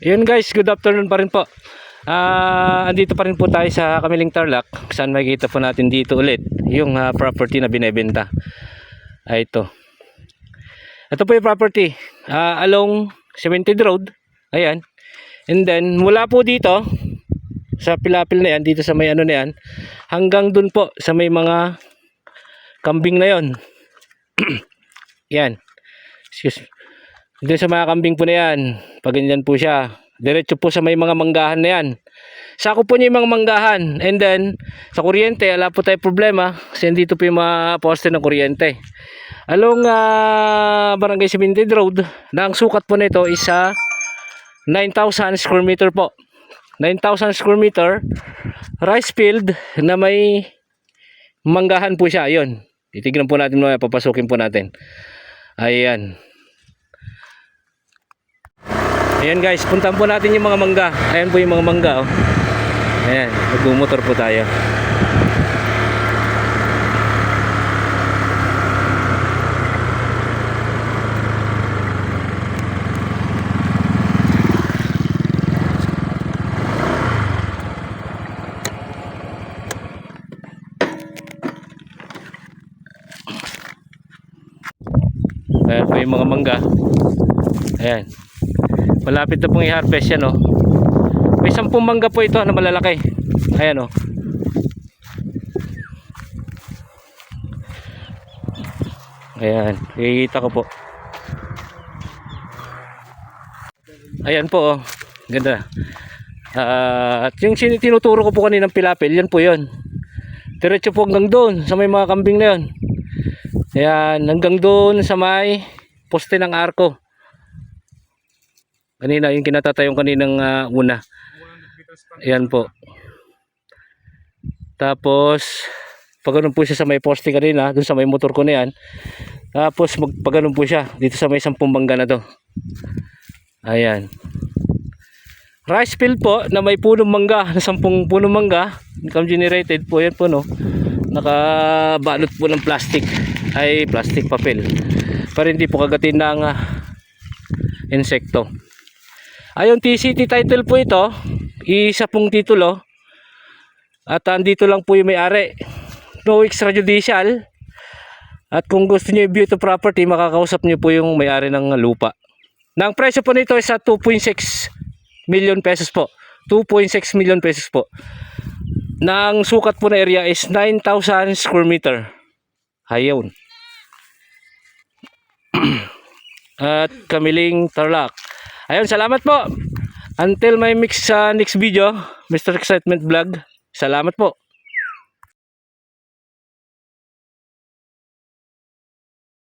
Yun guys, good afternoon pa rin po. Andito pa rin po tayo sa Kamiling Tarlac. Saan makikita po natin dito ulit yung property na binebenta. Ito. Ito po yung property along Cemented Road. Ayan. And then mula po dito sa pilapil na yan, dito sa may ano na yan, hanggang dun po sa may mga kambing na yon. Yan. Excuse me. Doon sa mga kambing po na yan, pag ganyan po siya, diretso po sa may mga manggahan na yan. Sako po niya yung mga manggahan. And then, sa kuryente, wala po tayo problema. Kasi dito po yung mga poste ng kuryente. Along Barangay Cemented Road, na ang sukat po nito is 9,000 square meter po. 9,000 square meter, rice field na may manggahan po siya. Ayun. Titignan po natin mga papasukin po natin. Ayan. Ayan guys, puntahan po natin yung mga mangga. Ayan po yung mga mangga, oh. Ayan, nagmumotor po tayo. Ayan po yung mga mangga. Ayan. Malapit na pong i-harvest yan, oh. May 10 mangga po ito na malalaki. Ayan, oh. Ayan, ikikita ko po. Ayan po, oh. Ganda. At yung tinuturo ko po kaninang pilapil, yan po yun. Diretso po hanggang doon sa may mga kambing na yun. Ayan, hanggang doon sa may poste ng arko. Kanina, yung kinatatayong kaninang una. Ayan po. Tapos, pag ganun po siya sa may poste kanina, dun sa may motor ko na yan. Tapos, pag ganun po siya, dito sa may 10 mangga na to. Ayan. Rice field po, na may punong mangga, na 10 punong mangga. Income generated po, yan po, no. Nakabalot po ng plastic. Ay, plastic papel. Para hindi po kagatin ng insekto. Ayun, TCT title po ito. Isa pong titulo. At andito lang po yung may-ari. No extrajudicial. At kung gusto niyo i-view ito property, makakausap niyo po yung may-ari ng lupa. Nang presyo po nito is 2.6 million pesos po. 2.6 million pesos po. Nang sukat po na area is 9,000 square meter. Ayun. At Kamiling Tarlac. Ayun, salamat po. Until my next video, Mr. Excitement Vlog. Salamat po.